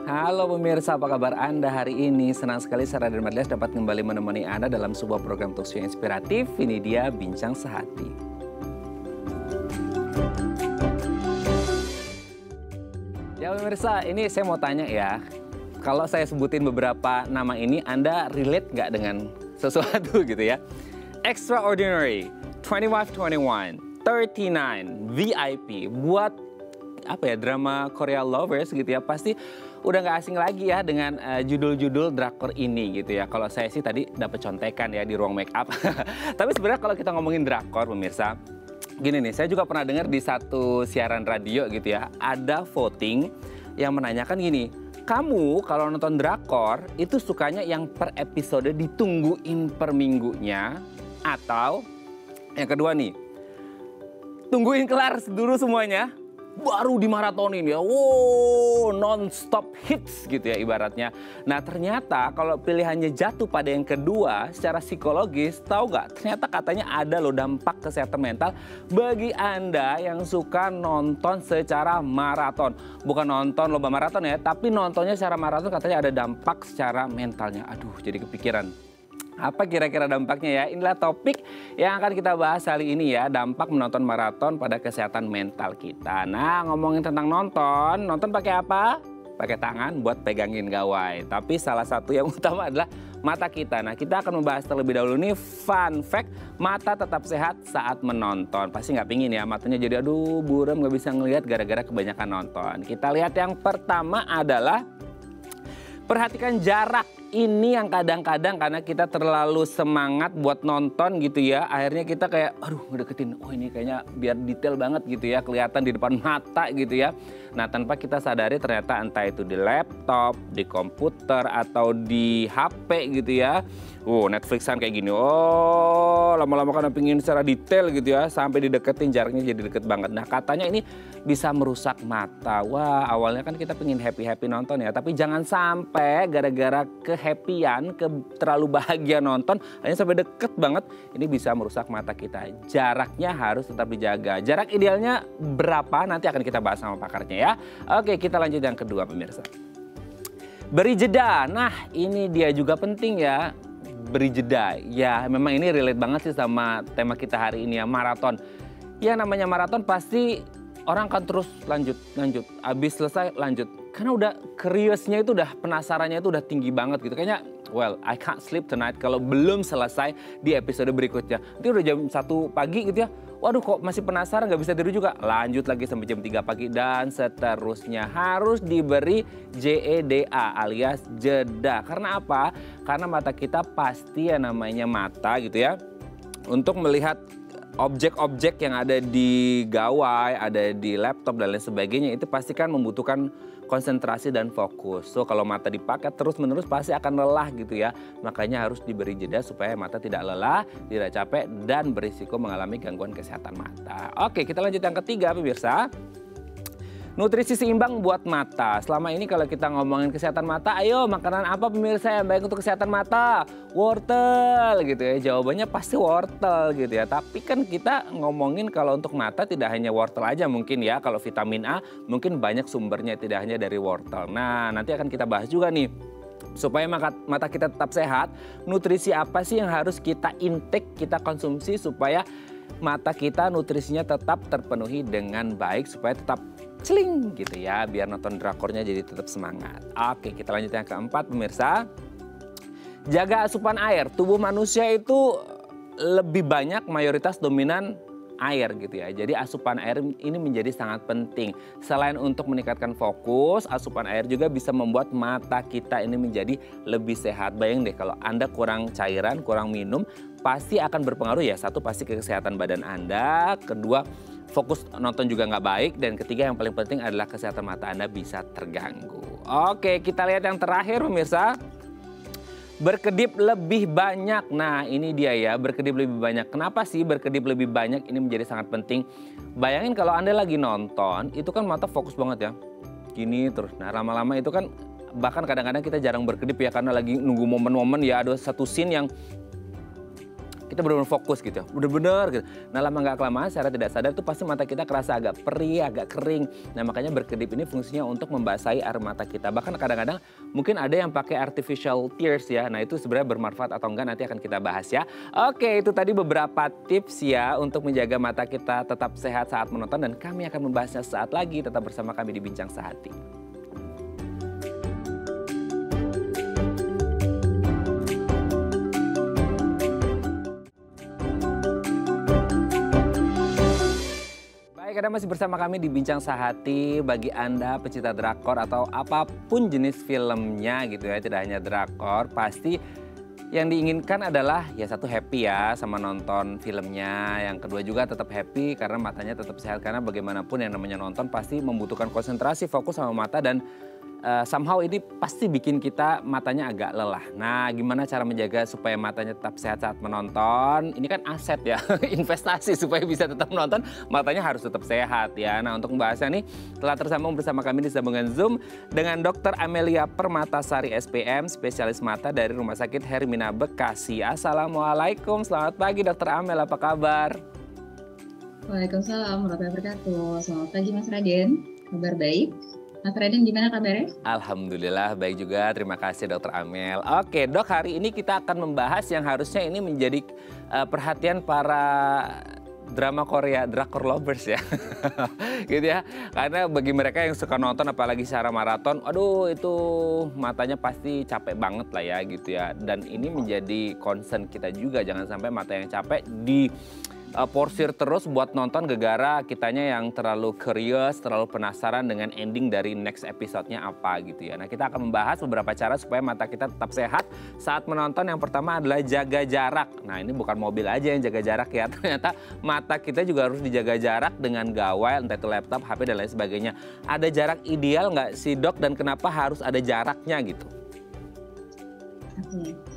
Halo pemirsa, apa kabar Anda hari ini? Senang sekali saya Raden Madlias dapat kembali menemani Anda dalam sebuah program talkshow yang inspiratif. Ini dia Bincang Sehati. Ya pemirsa, ini saya mau tanya ya. Kalau saya sebutin beberapa nama ini, Anda relate nggak dengan sesuatu gitu ya? Extraordinary, 2521, 39, VIP, buat apa ya, drama Korea lovers gitu ya, pasti udah nggak asing lagi ya dengan judul-judul drakor ini gitu ya. Kalau saya sih tadi dapat contekan ya di ruang make up. Tapi sebenarnya kalau kita ngomongin drakor pemirsa, gini nih, saya juga pernah dengar di satu siaran radio gitu ya, ada voting yang menanyakan gini, kamu kalau nonton drakor itu sukanya yang per episode ditungguin per minggunya, atau yang kedua nih, tungguin kelar dulu semuanya baru dimaratonin ya, wow, non-stop hits gitu ya ibaratnya. Nah ternyata kalau pilihannya jatuh pada yang kedua, secara psikologis, tahu nggak? Ternyata katanya ada loh dampak kesehatan mental bagi Anda yang suka nonton secara maraton. Bukan nonton lomba maraton ya, tapi nontonnya secara maraton katanya ada dampak secara mentalnya. Aduh, jadi kepikiran. Apa kira-kira dampaknya ya? Inilah topik yang akan kita bahas kali ini ya, dampak menonton maraton pada kesehatan mental kita. Nah, ngomongin tentang nonton pakai apa? Pakai tangan buat pegangin gawai. Tapi salah satu yang utama adalah mata kita. Nah, kita akan membahas terlebih dahulu nih fun fact, mata tetap sehat saat menonton. Pasti nggak pingin ya matanya jadi aduh buram nggak bisa ngelihat gara-gara kebanyakan nonton. Kita lihat yang pertama adalah perhatikan jarak. Ini yang kadang-kadang karena kita terlalu semangat buat nonton gitu ya, akhirnya kita kayak aduh ngedeketin, oh ini kayaknya biar detail banget gitu ya, kelihatan di depan mata gitu ya. Nah tanpa kita sadari ternyata entah itu di laptop, di komputer, atau di HP gitu ya. Netflixan kayak gini, oh lama-lama karena pingin secara detail gitu ya, sampai dideketin jaraknya jadi deket banget. Nah katanya ini bisa merusak mata. Wah awalnya kan kita pengen happy-happy nonton ya, tapi jangan sampai gara-gara kehappyan, terlalu bahagia nonton, hanya sampai deket banget, ini bisa merusak mata kita. Jaraknya harus tetap dijaga. Jarak idealnya berapa? Nanti akan kita bahas sama pakarnya ya. Oke, kita lanjut yang kedua pemirsa. Beri jeda. Nah, ini dia juga penting ya. Beri jeda. Ya, memang ini relate banget sih sama tema kita hari ini ya, maraton. Ya namanya maraton pasti orang akan terus lanjut. Habis selesai lanjut. Karena udah curiousnya itu udah penasarannya itu udah tinggi banget gitu. Kayaknya well I can't sleep tonight kalau belum selesai di episode berikutnya. Nanti udah jam 1 pagi gitu ya. Waduh kok masih penasaran gak bisa tidur juga. Lanjut lagi sampai jam 3 pagi dan seterusnya. Harus diberi JEDA alias jeda. Karena apa? Karena mata kita pasti ya namanya mata gitu ya. Untuk melihat objek-objek yang ada di gawai, ada di laptop dan lain sebagainya itu pasti kan membutuhkan konsentrasi dan fokus. So kalau mata dipakai terus-menerus pasti akan lelah gitu ya. Makanya harus diberi jeda supaya mata tidak lelah, tidak capek dan berisiko mengalami gangguan kesehatan mata. Oke, kita lanjut yang ketiga pemirsa. Nutrisi seimbang buat mata. Selama ini kalau kita ngomongin kesehatan mata, ayo makanan apa pemirsa yang baik untuk kesehatan mata? Wortel gitu ya, jawabannya pasti wortel gitu ya. Tapi kan kita ngomongin kalau untuk mata tidak hanya wortel aja mungkin ya. Kalau vitamin A mungkin banyak sumbernya, tidak hanya dari wortel. Nah nanti akan kita bahas juga nih. Supaya mata kita tetap sehat, nutrisi apa sih yang harus kita intake, kita konsumsi supaya mata kita nutrisinya tetap terpenuhi dengan baik, supaya tetap celing gitu ya, biar nonton drakornya jadi tetap semangat. Oke, kita lanjut yang keempat pemirsa. Jaga asupan air. Tubuh manusia itu lebih banyak mayoritas dominan air gitu ya. Jadi asupan air ini menjadi sangat penting. Selain untuk meningkatkan fokus, asupan air juga bisa membuat mata kita ini menjadi lebih sehat. Bayang deh kalau Anda kurang cairan, kurang minum, pasti akan berpengaruh ya. Satu pasti ke kesehatan badan Anda, kedua fokus nonton juga nggak baik, dan ketiga yang paling penting adalah kesehatan mata Anda bisa terganggu. Oke, kita lihat yang terakhir pemirsa. Berkedip lebih banyak. Nah ini dia ya, berkedip lebih banyak. Kenapa sih berkedip lebih banyak ini menjadi sangat penting? Bayangin kalau Anda lagi nonton, itu kan mata fokus banget ya. Gini terus, nah lama-lama itu kan bahkan kadang-kadang kita jarang berkedip ya, karena lagi nunggu momen-momen ya, ada satu scene yang kita benar-benar fokus gitu, benar-benar gitu. Nah lama nggak kelamaan secara tidak sadar tuh pasti mata kita kerasa agak perih, agak kering. Nah makanya berkedip ini fungsinya untuk membasahi air mata kita. Bahkan kadang-kadang mungkin ada yang pakai artificial tears ya. Nah itu sebenarnya bermanfaat atau enggak nanti akan kita bahas ya. Oke, itu tadi beberapa tips ya untuk menjaga mata kita tetap sehat saat menonton, dan kami akan membahasnya saat lagi. Tetap bersama kami di Bincang Sehati. Baik, Anda masih bersama kami di Bincang Sehati. Bagi Anda pecinta drakor atau apapun jenis filmnya gitu ya, tidak hanya drakor, pasti yang diinginkan adalah ya satu happy ya sama nonton filmnya. Yang kedua juga tetap happy karena matanya tetap sehat. Karena bagaimanapun yang namanya nonton pasti membutuhkan konsentrasi, fokus sama mata, dan somehow ini pasti bikin kita matanya agak lelah. Nah gimana cara menjaga supaya matanya tetap sehat saat menonton? Ini kan aset ya, investasi supaya bisa tetap menonton, matanya harus tetap sehat ya. Nah untuk membahasnya nih telah tersambung bersama kami di sambungan Zoom dengan Dr. Amelia Permatasari SPM, spesialis mata dari Rumah Sakit Hermina Bekasi. Assalamualaikum, selamat pagi Dr. Amel, apa kabar? Waalaikumsalam warahmatullahi wabarakatuh. Selamat pagi Mas Raden, kabar baik. Mas Raden gimana kabarnya? Alhamdulillah baik juga, terima kasih Dr. Amel. Oke dok, hari ini kita akan membahas yang harusnya ini menjadi perhatian para drama Korea, drakor lovers ya. Gitu ya, karena bagi mereka yang suka nonton apalagi secara maraton, aduh itu matanya pasti capek banget lah ya gitu ya. Dan ini menjadi concern kita juga, jangan sampai mata yang capek porsir terus buat nonton gegara kitanya yang terlalu curious, terlalu penasaran dengan ending dari next episode-nya apa gitu ya. Nah kita akan membahas beberapa cara supaya mata kita tetap sehat saat menonton. Yang pertama adalah jaga jarak. Nah ini bukan mobil aja yang jaga jarak ya, ternyata mata kita juga harus dijaga jarak dengan gawai, entah itu laptop, HP dan lain sebagainya. Ada jarak ideal nggak sih dok, dan kenapa harus ada jaraknya gitu? Oke.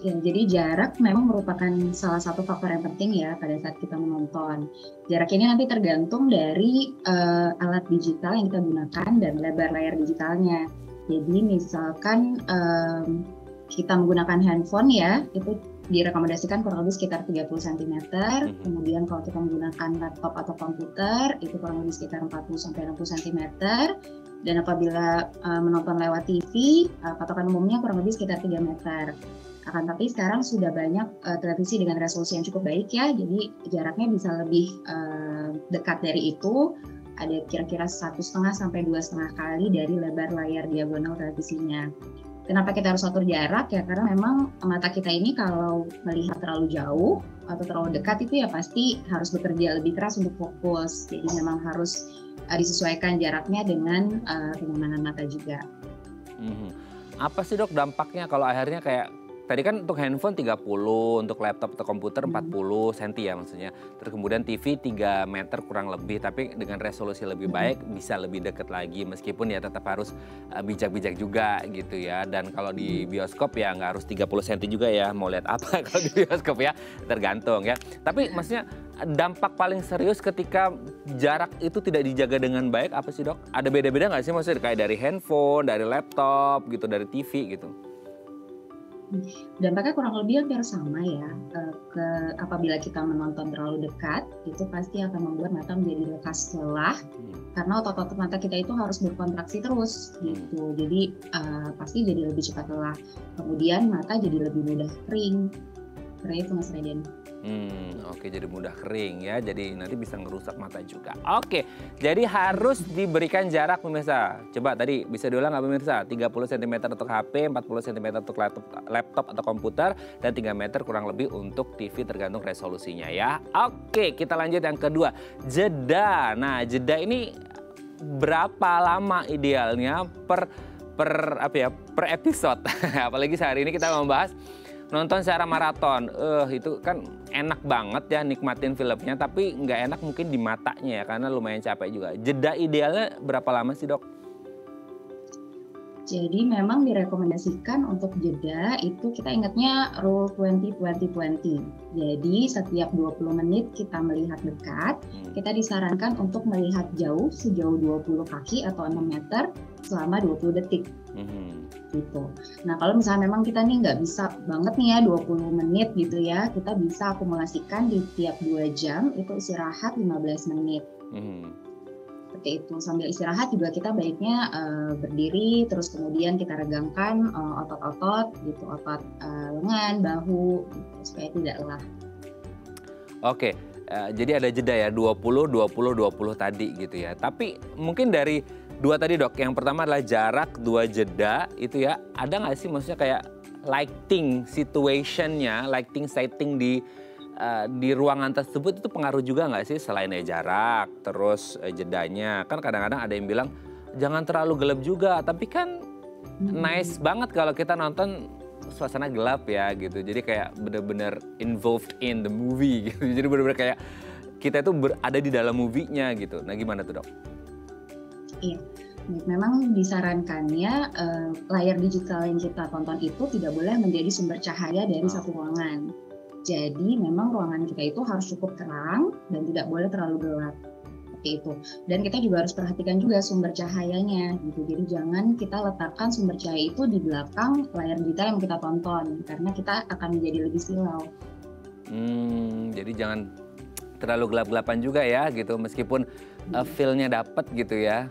Ya, jadi jarak memang merupakan salah satu faktor yang penting ya pada saat kita menonton. Jarak ini nanti tergantung dari alat digital yang kita gunakan dan lebar layar digitalnya. Jadi misalkan kita menggunakan handphone ya, itu direkomendasikan kurang lebih sekitar 30 cm. Kemudian kalau kita menggunakan laptop atau komputer, itu kurang lebih sekitar 40-60 cm. Dan apabila menonton lewat TV, patokan umumnya kurang lebih sekitar 3 meter. Akan tapi sekarang sudah banyak televisi dengan resolusi yang cukup baik ya, jadi jaraknya bisa lebih dekat dari itu, ada kira-kira 1,5 sampai 2,5 kali dari lebar layar diagonal televisinya. Kenapa kita harus atur jarak ya? Karena memang mata kita ini kalau melihat terlalu jauh atau terlalu dekat itu ya pasti harus bekerja lebih keras untuk fokus. Jadi memang harus disesuaikan jaraknya dengan kenyamanan mata juga. Apa sih dok dampaknya kalau akhirnya kayak tadi kan untuk handphone 30, untuk laptop atau komputer 40 cm ya maksudnya. Terus kemudian TV 3 meter kurang lebih, tapi dengan resolusi lebih baik bisa lebih dekat lagi. Meskipun ya tetap harus bijak-bijak juga gitu ya. Dan kalau di bioskop ya nggak harus 30 cm juga ya, mau lihat apa kalau di bioskop ya, tergantung ya. Tapi maksudnya dampak paling serius ketika jarak itu tidak dijaga dengan baik apa sih dok? Ada beda-beda nggak sih maksudnya kayak dari handphone, dari laptop gitu, dari TV gitu? Dampaknya kurang lebih hampir sama ya. Apabila kita menonton terlalu dekat, itu pasti akan membuat mata menjadi lekas lelah, karena otot-otot mata kita itu harus berkontraksi terus gitu. Jadi pasti jadi lebih cepat lelah. Kemudian mata jadi lebih mudah kering. Seperti itu Mas Raden. Oke, jadi mudah kering ya, jadi nanti bisa ngerusak mata juga. Oke, jadi harus diberikan jarak pemirsa. Coba tadi bisa diulang nggak pemirsa? 30 cm untuk HP, 40 cm untuk laptop atau komputer, dan 3 meter kurang lebih untuk TV tergantung resolusinya ya. Oke, kita lanjut yang kedua, jeda. Nah, jeda ini berapa lama idealnya per episode? Apalagi sehari ini kita membahas nonton secara maraton, itu kan enak banget ya nikmatin filmnya, tapi nggak enak mungkin di matanya ya karena lumayan capek juga. Jeda idealnya berapa lama sih dok? Jadi memang direkomendasikan untuk jeda itu kita ingatnya rule 20-20-20. Jadi setiap 20 menit kita melihat dekat, kita disarankan untuk melihat jauh sejauh 20 kaki atau 6 meter selama 20 detik. Gitu. Nah kalau misalnya memang kita nih nggak bisa banget nih ya 20 menit gitu ya, kita bisa akumulasikan di tiap 2 jam itu istirahat 15 menit. Seperti itu. Sambil istirahat juga kita baiknya berdiri, terus kemudian kita regangkan otot-otot gitu, otot lengan, bahu, gitu, supaya tidak lelah. Oke, jadi ada jeda ya 20, 20, 20 tadi gitu ya. Tapi mungkin dari dua tadi dok, yang pertama adalah jarak, dua jeda itu ya. Ada nggak sih maksudnya kayak lighting situationnya, lighting setting di ruangan tersebut itu pengaruh juga nggak sih selain jarak, terus jedanya. Kan kadang-kadang ada yang bilang jangan terlalu gelap juga, tapi kan nice banget kalau kita nonton suasana gelap ya gitu. Jadi kayak bener-bener involved in the movie gitu. Jadi bener-bener kayak kita itu ada di dalam movie-nya gitu. Nah gimana tuh dok? Iya, memang disarankannya layar digital yang kita tonton itu tidak boleh menjadi sumber cahaya dari satu ruangan. Jadi memang ruangan kita itu harus cukup terang dan tidak boleh terlalu gelap. Seperti itu. Dan kita juga harus perhatikan juga sumber cahayanya gitu. Jadi jangan kita letakkan sumber cahaya itu di belakang layar digital yang kita tonton karena kita akan menjadi lebih silau. Jadi jangan terlalu gelap-gelapan juga ya gitu, meskipun feel-nya dapat gitu ya,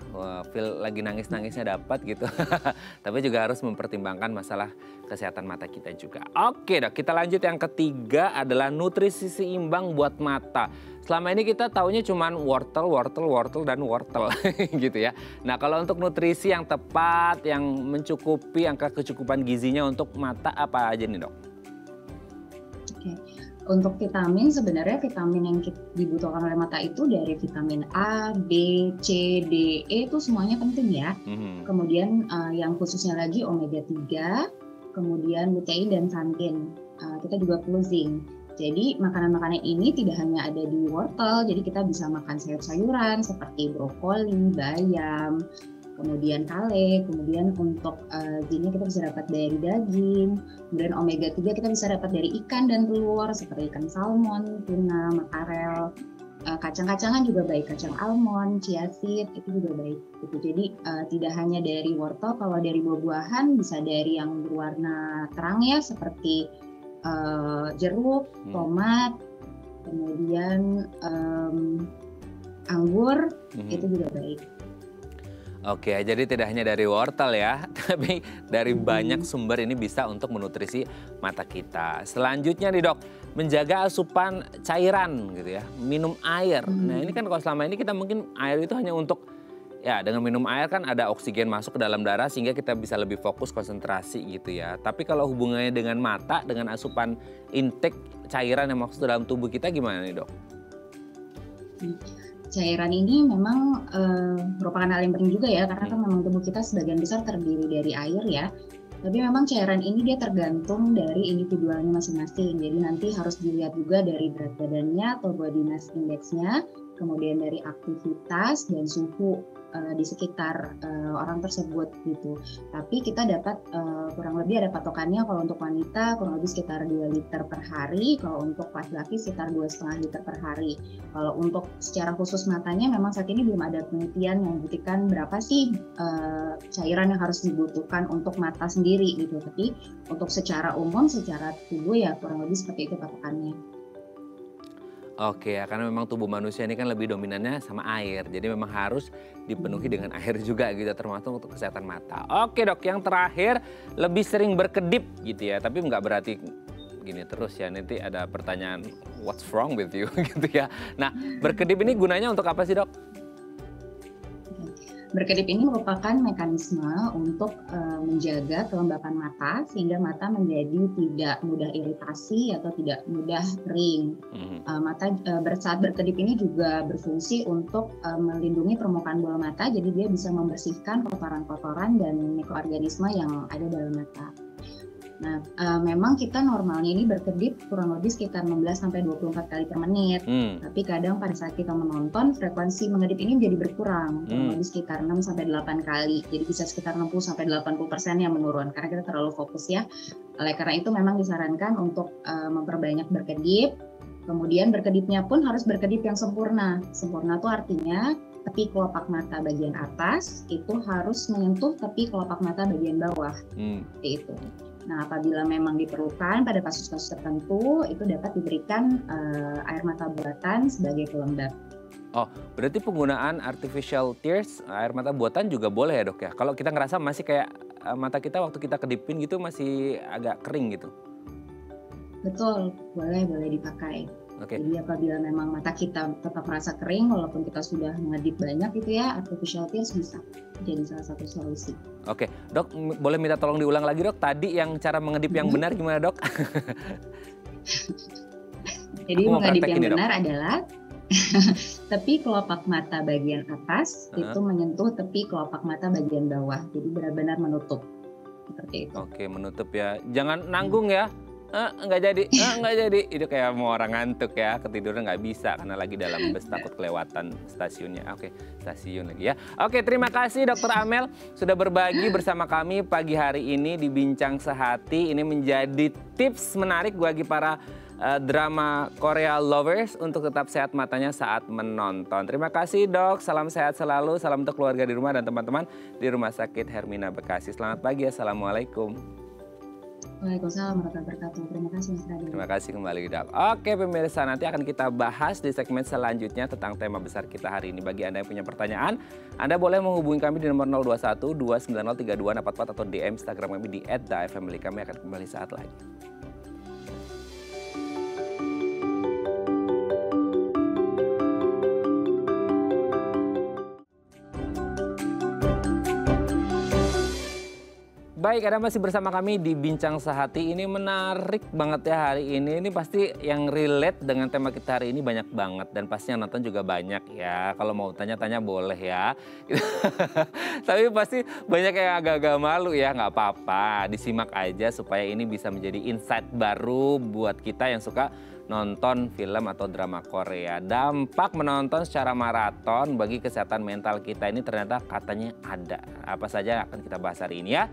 feel lagi nangis-nangisnya dapat gitu. Tapi juga harus mempertimbangkan masalah kesehatan mata kita juga. Oke dok, kita lanjut yang ketiga adalah nutrisi seimbang buat mata. Selama ini kita taunya cuman wortel dan wortel gitu ya. Nah kalau untuk nutrisi yang tepat, yang mencukupi angka kecukupan gizinya untuk mata apa aja nih dok? Oke. Untuk vitamin, sebenarnya vitamin yang dibutuhkan oleh mata itu dari vitamin A, B, C, D, E itu semuanya penting ya. Kemudian yang khususnya lagi omega 3, kemudian lutein dan santin. Kita juga perlu zinc. Jadi makanan-makanan ini tidak hanya ada di wortel, jadi kita bisa makan sayur-sayuran seperti brokoli, bayam, kemudian kale, kemudian untuk zincnya kita bisa dapat dari daging, kemudian omega 3 kita bisa dapat dari ikan dan telur seperti ikan salmon, tuna, makarel, kacang-kacangan juga baik, kacang almond, chia seed itu juga baik. Gitu. Jadi tidak hanya dari wortel, kalau dari buah-buahan bisa dari yang berwarna terang ya seperti jeruk, tomat, kemudian anggur itu juga baik. Oke, jadi tidak hanya dari wortel ya, tapi dari banyak sumber ini bisa untuk menutrisi mata kita. Selanjutnya nih dok, menjaga asupan cairan gitu ya, minum air. Nah ini kan kalau selama ini kita mungkin air itu hanya untuk, ya dengan minum air kan ada oksigen masuk ke dalam darah sehingga kita bisa lebih fokus konsentrasi gitu ya. Tapi kalau hubungannya dengan mata, dengan asupan intake cairan yang masuk dalam tubuh kita gimana nih dok? Cairan ini memang merupakan hal yang penting juga ya, karena kan memang tubuh kita sebagian besar terdiri dari air ya. Tapi memang cairan ini dia tergantung dari individualnya masing-masing. Jadi nanti harus dilihat juga dari berat badannya atau body mass index-nya, kemudian dari aktivitas dan suhu di sekitar orang tersebut gitu. Tapi kita dapat kurang lebih ada patokannya, kalau untuk wanita kurang lebih sekitar 2 liter per hari, kalau untuk laki-laki sekitar 2,5 liter per hari. Kalau untuk secara khusus matanya memang saat ini belum ada penelitian yang membuktikan berapa sih cairan yang harus dibutuhkan untuk mata sendiri gitu. Tapi untuk secara umum, secara tubuh ya kurang lebih seperti itu patokannya. Oke ya, karena memang tubuh manusia ini kan lebih dominannya sama air. Jadi memang harus dipenuhi dengan air juga gitu, termasuk untuk kesehatan mata. Oke dok, yang terakhir lebih sering berkedip gitu ya. Tapi nggak berarti gini terus ya, nanti ada pertanyaan what's wrong with you gitu ya. Nah berkedip ini gunanya untuk apa sih dok? Berkedip ini merupakan mekanisme untuk menjaga kelembapan mata sehingga mata menjadi tidak mudah iritasi atau tidak mudah kering. Saat berkedip ini juga berfungsi untuk melindungi permukaan bola mata, jadi dia bisa membersihkan kotoran-kotoran dan mikroorganisme yang ada dalam mata. Nah, memang kita normalnya ini berkedip kurang lebih sekitar 16-24 kali per menit. Tapi kadang pada saat kita menonton, frekuensi mengedip ini menjadi berkurang, kurang lebih sekitar 6-8 kali. Jadi bisa sekitar 60-80% yang menurun, karena kita terlalu fokus ya. Oleh karena itu memang disarankan untuk memperbanyak berkedip. Kemudian berkedipnya pun harus berkedip yang sempurna. Sempurna itu artinya tepi kelopak mata bagian atas itu harus menyentuh tepi kelopak mata bagian bawah. Seperti itu. Nah, apabila memang diperlukan pada kasus-kasus tertentu, itu dapat diberikan air mata buatan sebagai pelembab. Oh, berarti penggunaan artificial tears, air mata buatan juga boleh ya dok ya? Kalau kita ngerasa masih kayak mata kita waktu kita kedipin gitu masih agak kering gitu? Betul, boleh dipakai. Okay. Jadi apabila memang mata kita tetap merasa kering, walaupun kita sudah ngedip banyak gitu ya, artificial tears bisa jadi salah satu solusi. Oke, dok, boleh minta tolong diulang lagi dok, tadi yang cara mengedip yang benar gimana dok? Jadi mengedip yang benar adalah tepi kelopak mata bagian atas itu menyentuh tepi kelopak mata bagian bawah, jadi benar-benar menutup, seperti itu. Oke, menutup ya, jangan nanggung ya. Nggak jadi. Itu kayak mau orang ngantuk ya, ketiduran nggak bisa karena lagi dalam bus takut kelewatan stasiunnya. Oke, stasiun lagi ya. Oke, terima kasih Dr. Amel sudah berbagi bersama kami pagi hari ini di Bincang Sehati. Ini menjadi tips menarik bagi para drama Korea lovers untuk tetap sehat matanya saat menonton. Terima kasih dok, salam sehat selalu, salam untuk keluarga di rumah dan teman-teman di Rumah Sakit Hermina Bekasi. Selamat pagi, assalamualaikum. Waalaikumsalam warahmatullahi wabarakatuh. Terima kasih Mas Radin. Terima kasih kembali dok. Oke pemirsa, nanti akan kita bahas di segmen selanjutnya tentang tema besar kita hari ini. Bagi Anda yang punya pertanyaan, Anda boleh menghubungi kami di nomor 021 290 3244 atau DM Instagram kami di @dafamily. Kami akan kembali saat lagi. Baik, Anda masih bersama kami di Bincang Sehati. Ini menarik banget ya hari ini. Ini pasti yang relate dengan tema kita hari ini banyak banget. Dan pasti yang nonton juga banyak ya. Kalau mau tanya-tanya boleh ya. Tapi pasti banyak yang agak-agak malu ya. Nggak apa-apa, disimak aja supaya ini bisa menjadi insight baru buat kita yang suka nonton film atau drama Korea. Dampak menonton secara maraton bagi kesehatan mental kita ini ternyata katanya ada. Apa saja akan kita bahas hari ini ya.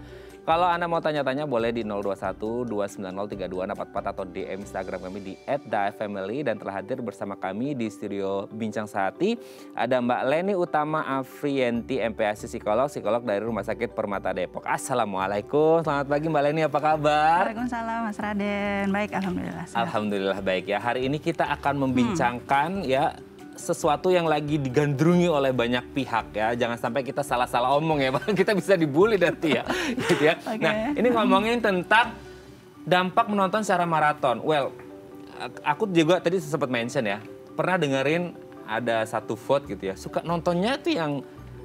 Kalau Anda mau tanya-tanya boleh di 021 290 3244 atau DM Instagram kami di @dafamily. Dan telah hadir bersama kami di studio Bincang Sehati ada Mbak Leni Utama Afrienti, MPASI psikolog dari Rumah Sakit Permata Depok. Assalamualaikum, selamat pagi Mbak Leni, apa kabar? Waalaikumsalam Mas Raden, baik alhamdulillah. Alhamdulillah baik ya. Hari ini kita akan membincangkan ya sesuatu yang lagi digandrungi oleh banyak pihak ya. Jangan sampai kita salah-salah omong ya, kita bisa dibully nanti ya. Gitu ya. Okay. Nah, ini ngomongin tentang dampak menonton secara maraton. Well, aku juga tadi sempat mention ya, pernah dengerin ada satu vote gitu ya. Suka nontonnya tuh yang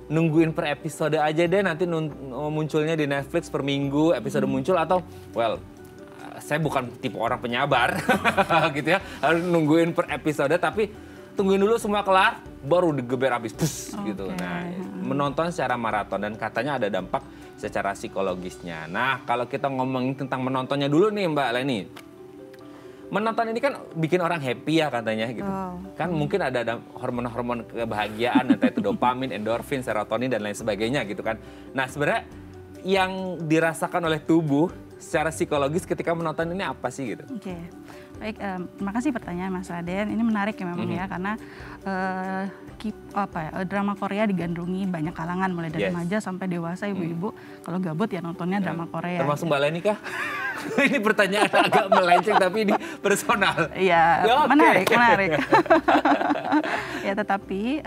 nungguin per episode aja deh, nanti munculnya di Netflix per minggu episode muncul, atau well, saya bukan tipe orang penyabar gitu ya, harus nungguin per episode, tapi tungguin dulu semua kelar, baru digeber habis, gitu. Nah, menonton secara maraton dan katanya ada dampak secara psikologisnya. Nah, kalau kita ngomongin tentang menontonnya dulu nih Mbak Leni. Menonton ini kan bikin orang happy ya katanya gitu. Kan mungkin ada hormon-hormon kebahagiaan, entah itu dopamin, endorfin, serotonin dan lain sebagainya gitu kan. Nah, sebenarnya yang dirasakan oleh tubuh secara psikologis ketika menonton ini apa sih gitu? Oke. Baik, terima kasih pertanyaan Mas Raden. Ini menarik ya memang ya, karena drama Korea digandrungi banyak kalangan, mulai dari remaja sampai dewasa, ibu-ibu. Kalau gabut ya nontonnya drama Korea. Termasuk Mbak Leni kah? Ini pertanyaan agak melenceng tapi ini personal. Iya, menarik. Ya, tetapi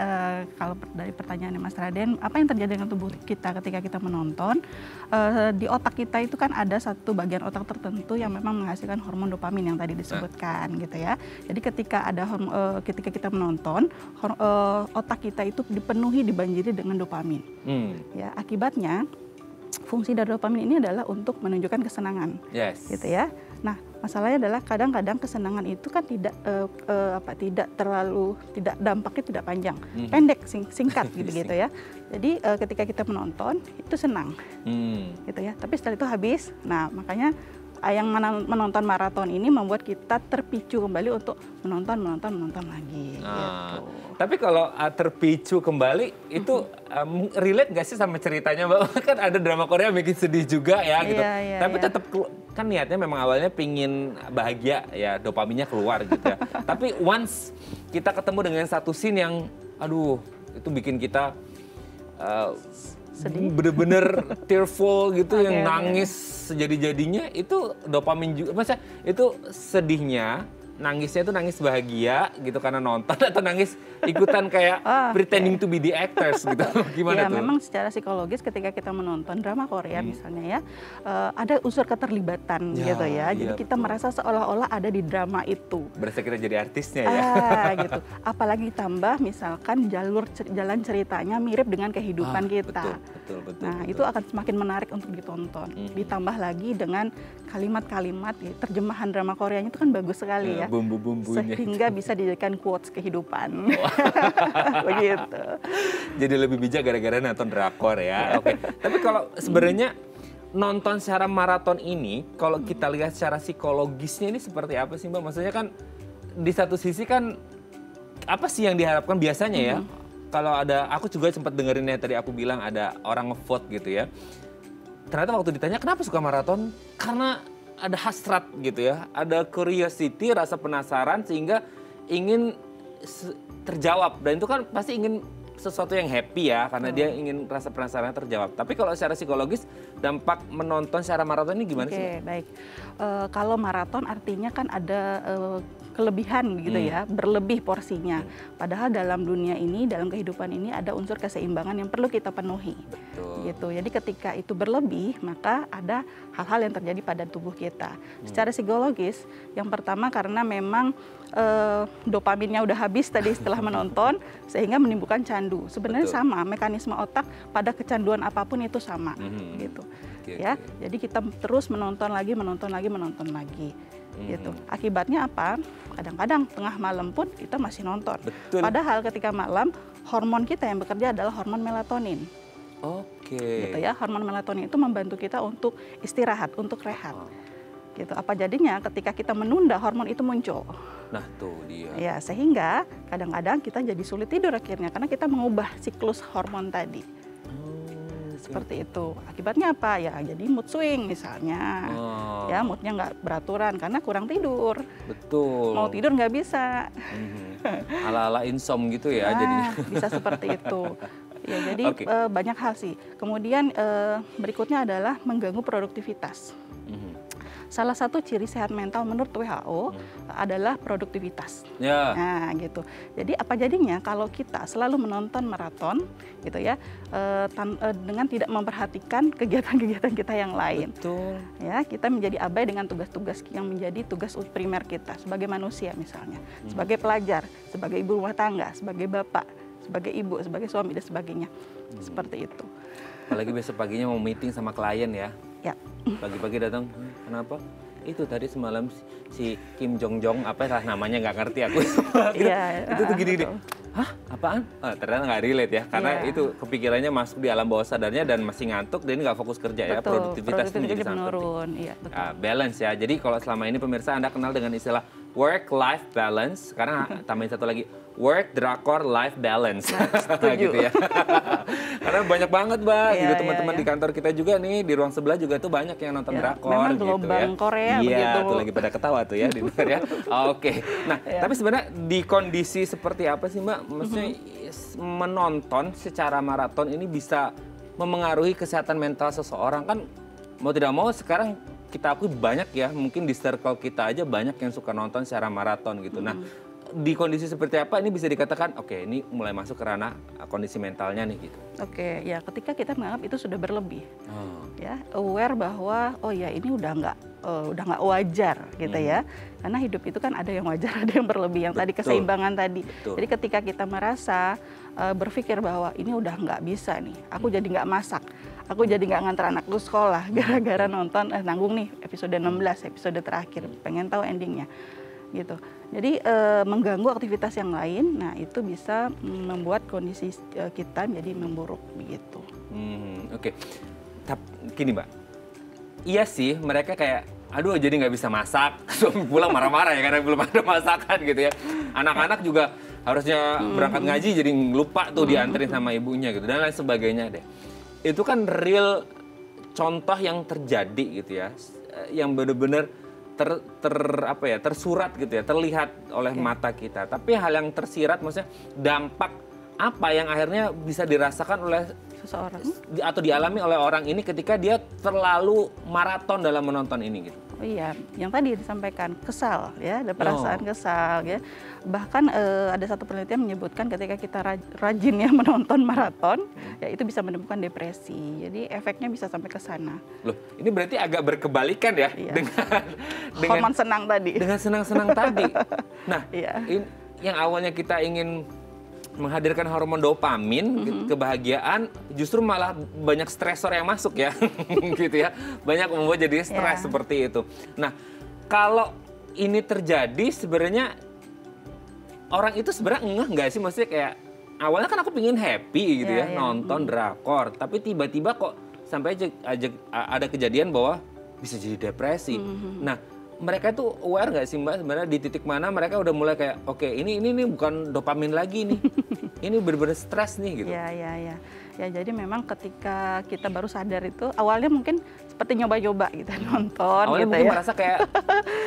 kalau dari pertanyaan Mas Raden, apa yang terjadi dengan tubuh kita ketika kita menonton? Di otak kita itu kan ada satu bagian otak tertentu yang memang menghasilkan hormon dopamin yang tadi disebutkan gitu ya. Jadi ketika kita menonton, otak kita itu dibanjiri dengan dopamin. Ya, akibatnya fungsi dari dopamin ini adalah untuk menunjukkan kesenangan, gitu ya. Nah, masalahnya adalah kadang-kadang kesenangan itu kan tidak dampaknya tidak panjang, pendek, singkat gitu ya. Jadi ketika kita menonton itu senang, gitu ya. Tapi setelah itu habis. Nah, makanya yang menonton maraton ini membuat kita terpicu kembali untuk menonton lagi. Gitu. Tapi kalau terpicu kembali itu relate nggak sih sama ceritanya, Mbak? Kan ada drama Korea bikin sedih juga ya gitu. Tapi tetap kan niatnya memang awalnya pingin bahagia ya, dopaminnya keluar gitu ya. Tapi once kita ketemu dengan satu scene yang aduh itu bikin kita sedih, bener-bener tearful gitu, yang nangis sejadi-jadinya, itu dopamin juga. Maksudnya itu sedihnya, nangisnya itu nangis bahagia gitu karena nonton, atau nangis ikutan kayak pretending to be the actors gitu. Gimana ya, tuh? Memang secara psikologis ketika kita menonton drama Korea misalnya ya, ada unsur keterlibatan gitu ya. Jadi kita merasa seolah-olah ada di drama itu. Berasa kita jadi artisnya ya. Gitu. Apalagi tambah misalkan jalan ceritanya mirip dengan kehidupan kita. Betul. Nah, itu akan semakin menarik untuk ditonton. Ditambah lagi dengan kalimat-kalimat, terjemahan drama Koreanya itu kan bagus sekali ya. Bumbu-bumbunya. Sehingga bisa dijadikan quotes kehidupan. Begitu. Jadi lebih bijak gara-gara nonton drakor ya. Oke. Tapi kalau sebenarnya nonton secara maraton ini, kalau kita lihat secara psikologisnya ini seperti apa sih, Mbak? Maksudnya kan di satu sisi kan apa sih yang diharapkan biasanya ya? Kalau ada, aku juga sempat dengerin ya tadi aku bilang ada orang ngevote gitu ya. Ternyata waktu ditanya kenapa suka maraton, karena ada hasrat gitu ya, ada curiosity, rasa penasaran sehingga ingin terjawab, dan itu kan pasti ingin sesuatu yang happy ya, karena dia ingin rasa penasaran terjawab. Tapi kalau secara psikologis dampak menonton secara maraton ini gimana sih? Baik. Kalau maraton artinya kan ada kelebihan gitu ya, berlebih porsinya. Padahal dalam dunia ini, dalam kehidupan ini ada unsur keseimbangan yang perlu kita penuhi. Betul. Gitu. Jadi ketika itu berlebih, maka ada hal-hal yang terjadi pada tubuh kita. Secara psikologis, yang pertama karena memang dopaminnya udah habis tadi setelah menonton, sehingga menimbulkan candu. Sebenarnya sama, mekanisme otak pada kecanduan apapun itu sama, gitu. Ya, jadi kita terus menonton lagi. Gitu. Akibatnya apa? Kadang-kadang tengah malam pun kita masih nonton. Betul. Padahal ketika malam hormon kita yang bekerja adalah hormon melatonin. Gitu ya, hormon melatonin itu membantu kita untuk istirahat, untuk rehat. Gitu. Apa jadinya ketika kita menunda hormon itu muncul. Nah tuh dia. Ya, sehingga kadang-kadang kita jadi sulit tidur akhirnya karena kita mengubah siklus hormon tadi. Seperti itu. Akibatnya apa? Ya jadi mood swing misalnya. Ya moodnya nggak beraturan karena kurang tidur. Betul. Mau tidur nggak bisa. Ala-ala insom gitu ya jadinya. Bisa seperti itu. Ya jadi banyak hal sih. Kemudian berikutnya adalah mengganggu produktivitas. Salah satu ciri sehat mental menurut WHO adalah produktivitas. Nah, gitu. Jadi apa jadinya kalau kita selalu menonton maraton, gitu ya, dengan tidak memperhatikan kegiatan-kegiatan kita yang lain. Betul. Ya, kita menjadi abai dengan tugas-tugas yang menjadi tugas primer kita sebagai manusia misalnya, sebagai pelajar, sebagai ibu rumah tangga, sebagai bapak, sebagai ibu, sebagai suami dan sebagainya. Seperti itu. Apalagi besok paginya mau meeting sama klien ya. Ya. Pagi-pagi datang, kenapa? Itu tadi semalam si Kim Jong Jong, apa lah namanya, nggak ngerti aku. Itu tuh gini-gini. Hah? Apaan? Ternyata nggak relate ya, karena itu kepikirannya masuk di alam bawah sadarnya dan masih ngantuk, dan nggak fokus kerja ya. Produktivitasnya jadi sangat menurun. Iya, betul. Balance ya. Jadi kalau selama ini pemirsa Anda kenal dengan istilah work-life balance, sekarang tambahin satu lagi, work drakor life balance. Gitu ya. Karena banyak banget, Mbak. Gitu teman-teman di kantor kita juga nih, di ruang sebelah juga tuh banyak yang nonton drakor. Memang gitu gelombang ya. Korea begitu. begitu. Tuh lagi pada ketawa tuh ya di luar ya. Nah, tapi sebenarnya di kondisi seperti apa sih, Mbak? Maksudnya menonton secara maraton ini bisa memengaruhi kesehatan mental seseorang, kan mau tidak mau sekarang kita akui banyak ya, mungkin di circle kita aja banyak yang suka nonton secara maraton gitu. Nah, di kondisi seperti apa ini bisa dikatakan oke, ini mulai masuk ke ranah kondisi mentalnya nih gitu. Ya ketika kita menganggap itu sudah berlebih, ya aware bahwa oh ya ini udah nggak wajar gitu ya, karena hidup itu kan ada yang wajar, ada yang berlebih, yang tadi keseimbangan tadi. Jadi ketika kita merasa berpikir bahwa ini udah nggak bisa nih, aku jadi nggak masak, aku jadi nggak nganter anakku sekolah gara-gara nonton nanggung nih episode 16, episode terakhir, pengen tahu endingnya gitu. Jadi mengganggu aktivitas yang lain, nah itu bisa membuat kondisi kita menjadi memburuk begitu. Oke. Tapi gini, Mbak, iya sih mereka kayak aduh jadi nggak bisa masak, suami pulang marah-marah ya karena belum ada masakan gitu ya. Anak-anak juga harusnya berangkat ngaji jadi lupa tuh dianterin sama ibunya gitu dan lain sebagainya deh. Itu kan real contoh yang terjadi gitu ya, yang benar-benar tersurat gitu ya, terlihat oleh mata kita. Tapi hal yang tersirat maksudnya dampak apa yang akhirnya bisa dirasakan oleh seseorang atau dialami oleh orang ini ketika dia terlalu maraton dalam menonton ini gitu. Oh iya, yang tadi disampaikan kesal ya, ada perasaan kesal ya. Bahkan ada satu penelitian menyebutkan ketika kita rajin ya menonton maraton, ya itu bisa menemukan depresi. Jadi efeknya bisa sampai ke sana. Loh, ini berarti agak berkebalikan ya dengan hormon senang tadi. Dengan senang-senang tadi. Nah, iya. Yang awalnya kita ingin menghadirkan hormon dopamin, kebahagiaan, justru malah banyak stresor yang masuk ya, gitu ya. Banyak membuat jadi stres seperti itu. Nah, kalau ini terjadi sebenarnya orang itu sebenarnya ngeh nggak sih? Maksudnya kayak awalnya kan aku pingin happy gitu ya, nonton drakor, tapi tiba-tiba kok sampai aja ada kejadian bahwa bisa jadi depresi. Nah, mereka tuh aware nggak sih Mbak sebenarnya di titik mana mereka udah mulai kayak oke, ini bukan dopamin lagi nih, ini bener-bener stres nih gitu. Ya jadi memang ketika kita baru sadar itu awalnya mungkin seperti nyoba-nyoba gitu nonton. Awalnya gitu mungkin ya. merasa kayak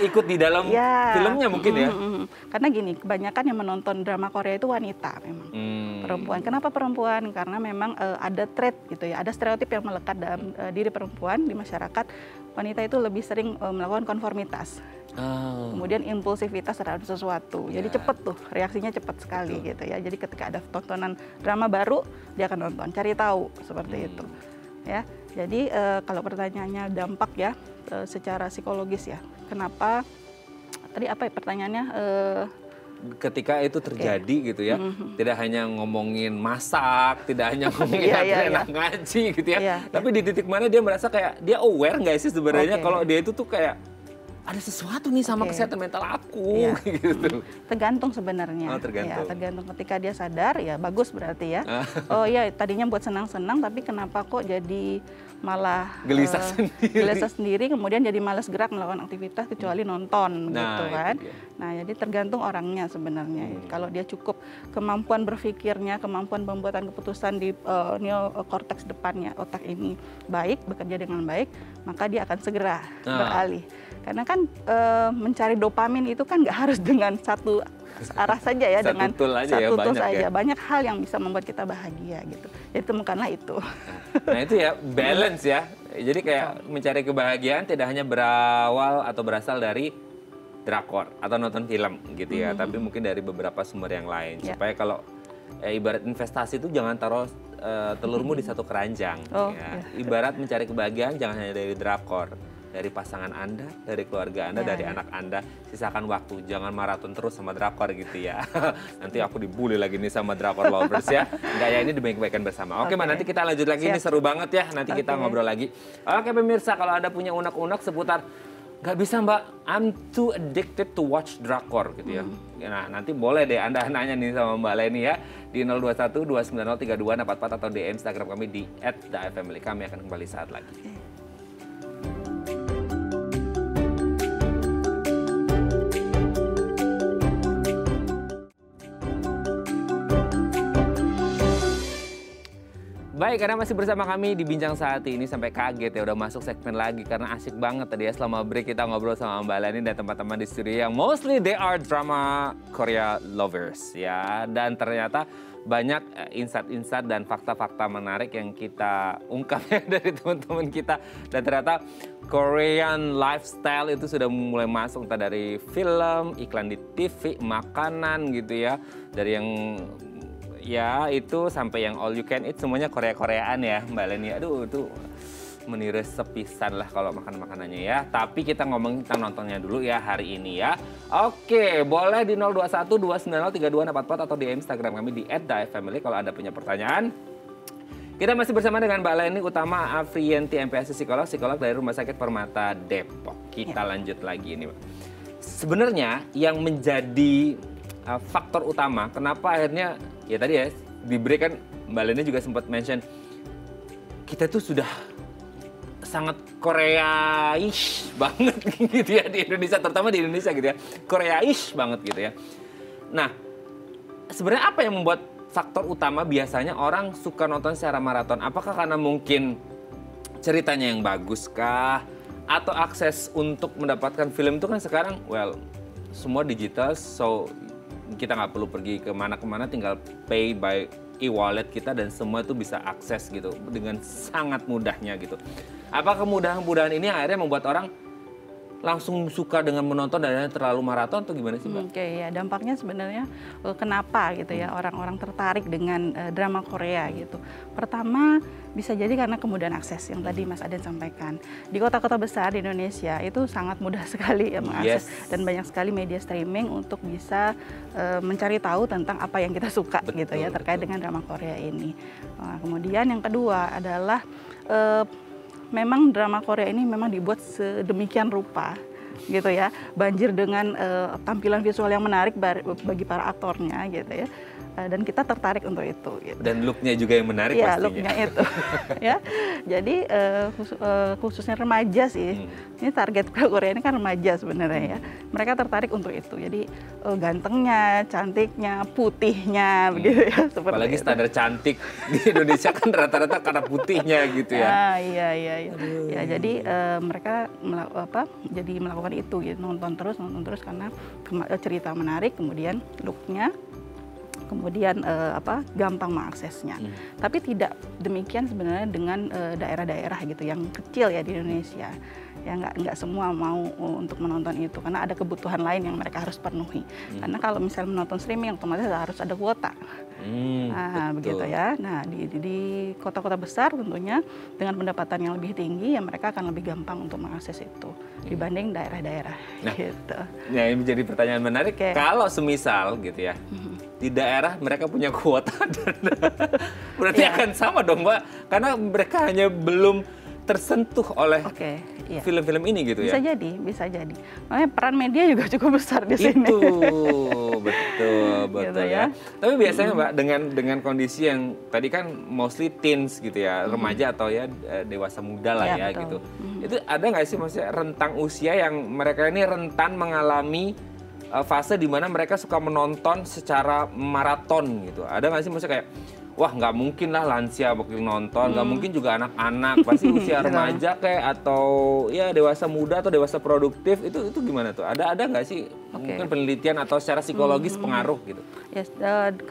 ikut di dalam filmnya mungkin ya. Karena gini, kebanyakan yang menonton drama Korea itu wanita memang. Perempuan. Kenapa perempuan? Karena memang ada trait gitu ya, ada stereotip yang melekat dalam diri perempuan di masyarakat. Wanita itu lebih sering melakukan konformitas. Kemudian impulsivitas terhadap sesuatu. Jadi cepet tuh, reaksinya cepat sekali gitu ya. Jadi ketika ada tontonan drama baru, dia akan nonton, cari tahu seperti itu. Ya. Jadi kalau pertanyaannya dampak ya secara psikologis ya. Kenapa? Tadi apa ya pertanyaannya? Ketika itu terjadi gitu ya, tidak hanya ngomongin masak, tidak hanya ngomongin enak ngaji gitu ya, tapi di titik mana dia merasa kayak dia aware nggak sih sebenarnya kalau dia itu tuh kayak ada sesuatu nih sama kesehatan mental aku gitu. Tergantung sebenarnya. Tergantung. Ya, tergantung ketika dia sadar ya bagus berarti ya. Oh iya tadinya buat senang-senang tapi kenapa kok jadi malah gelisah sendiri kemudian jadi malas gerak melakukan aktivitas kecuali nonton gitu kan. Nah, jadi tergantung orangnya sebenarnya. Kalau dia cukup kemampuan berpikirnya, kemampuan pembuatan keputusan di neokorteks depannya otak ini baik, bekerja dengan baik, maka dia akan segera beralih. Karena kan mencari dopamin itu kan nggak harus dengan satu arah saja ya, dengan satu tool saja. Banyak hal yang bisa membuat kita bahagia gitu. Jadi temukanlah itu. Nah itu ya balance ya. Jadi kayak mencari kebahagiaan tidak hanya berawal atau berasal dari drakor atau nonton film gitu ya, tapi mungkin dari beberapa sumber yang lain. Supaya kalau ibarat investasi itu jangan taruh telurmu di satu keranjang. Ibarat mencari kebahagiaan jangan hanya dari drakor. Dari pasangan Anda, dari keluarga Anda, dari anak Anda, sisakan waktu. Jangan maraton terus sama drakor gitu ya. Nanti aku dibully lagi nih sama drakor lovers ya. Enggak ya, ini demi-kebaikan bersama. Oke, Mbak, nanti kita lanjut lagi. Ini seru banget ya. Nanti kita ngobrol lagi. Oke, pemirsa, kalau Anda punya unek-unek seputar nggak bisa Mbak, I'm too addicted to watch drakor gitu ya. Nah, nanti boleh deh Anda nanya nih sama Mbak Leni ya. Di 021 290 3244 atau di Instagram kami di @thefamily. Kami akan kembali saat lagi. Baik, karena masih bersama kami di Bincang Saat ini sampai kaget ya udah masuk segmen lagi karena asik banget tadi ya selama break kita ngobrol sama Mbak Leni dan teman-teman di studio yang mostly they are drama Korea lovers ya, dan ternyata banyak insight-insight dan fakta-fakta menarik yang kita ungkap ya dari teman-teman kita, dan ternyata Korean lifestyle itu sudah mulai masuk entah dari film, iklan di TV, makanan gitu ya, dari yang ya itu sampai yang all you can eat semuanya Korea-Koreaan ya Mbak Leni. Aduh itu meniru sepisan lah kalau makan-makanannya ya. Tapi kita ngomong tentang nontonnya dulu ya hari ini ya. Oke, boleh di 021 290 3244 atau di Instagram kami di @thefamily kalau ada punya pertanyaan. Kita masih bersama dengan Mbak Leni Utama Afriyanti, MPSI psikolog dari Rumah Sakit Permata Depok. Kita lanjut lagi ini, Mbak. Sebenarnya yang menjadi faktor utama kenapa akhirnya ya tadi ya di break kan Mbak Leni juga sempat mention kita tuh sudah sangat Korea-ish banget gitu ya di Indonesia, terutama di Indonesia gitu ya, Korea-ish banget gitu ya. Nah, sebenarnya apa yang membuat faktor utama biasanya orang suka nonton secara maraton? Apakah karena mungkin ceritanya yang bagus kah? Atau akses untuk mendapatkan film itu kan sekarang, semua digital, so kita nggak perlu pergi kemana-kemana, tinggal pay by e-wallet kita dan semua itu bisa akses gitu dengan sangat mudahnya gitu. Apa kemudahan-kemudahan ini akhirnya membuat orang langsung suka dengan menonton dan terlalu maraton atau gimana sih, Mbak? Oke, ya dampaknya sebenarnya kenapa gitu ya orang-orang tertarik dengan drama Korea gitu. Pertama bisa jadi karena kemudahan akses yang tadi Mas Aden sampaikan. Di kota-kota besar di Indonesia itu sangat mudah sekali ya mengakses dan banyak sekali media streaming untuk bisa mencari tahu tentang apa yang kita suka gitu ya terkait dengan drama Korea ini. Nah, kemudian yang kedua adalah memang drama Korea ini memang dibuat sedemikian rupa gitu ya, banjir dengan tampilan visual yang menarik bagi para aktornya gitu ya, dan kita tertarik untuk itu gitu. Dan looknya juga yang menarik ya, pastinya. Looknya itu ya, jadi khususnya remaja sih, ini target Korea ini kan remaja sebenarnya ya, mereka tertarik untuk itu, jadi gantengnya, cantiknya, putihnya begitu ya, seperti apalagi itu. standar cantik di Indonesia kan rata-rata karena putihnya gitu ya. Iya. Ya, jadi mereka jadi melakukan itu gitu, nonton terus karena cerita menarik, kemudian looknya, kemudian gampang mengaksesnya. Tapi tidak demikian sebenarnya dengan daerah-daerah gitu yang kecil ya di Indonesia. Ya nggak semua mau untuk menonton itu karena ada kebutuhan lain yang mereka harus penuhi. Karena kalau misalnya menonton streaming otomatis harus ada kuota. Nah, begitu ya. Nah, di kota-kota besar tentunya dengan pendapatan yang lebih tinggi ya mereka akan lebih gampang untuk mengakses itu dibanding daerah-daerah gitu. Nah, ini menjadi pertanyaan menarik. Kalau semisal gitu ya, di daerah mereka punya kuota berarti akan sama dong, Mbak. Karena mereka hanya belum tersentuh oleh film-film ini gitu ya. Bisa jadi. Makanya peran media juga cukup besar di sini. Itu betul gitu ya. Tapi biasanya Mbak dengan kondisi yang tadi kan mostly teens gitu ya, remaja atau ya dewasa muda lah ya betul. gitu. Itu ada nggak sih maksudnya rentang usia yang mereka ini rentan mengalami fase di mana mereka suka menonton secara maraton gitu? Ada nggak sih maksudnya kayak wah nggak mungkin lah lansia bakal nonton, nggak mungkin juga anak-anak, pasti usia remaja kayak atau ya dewasa muda atau dewasa produktif itu gimana tuh? Ada nggak sih mungkin penelitian atau secara psikologis pengaruh gitu? Yes,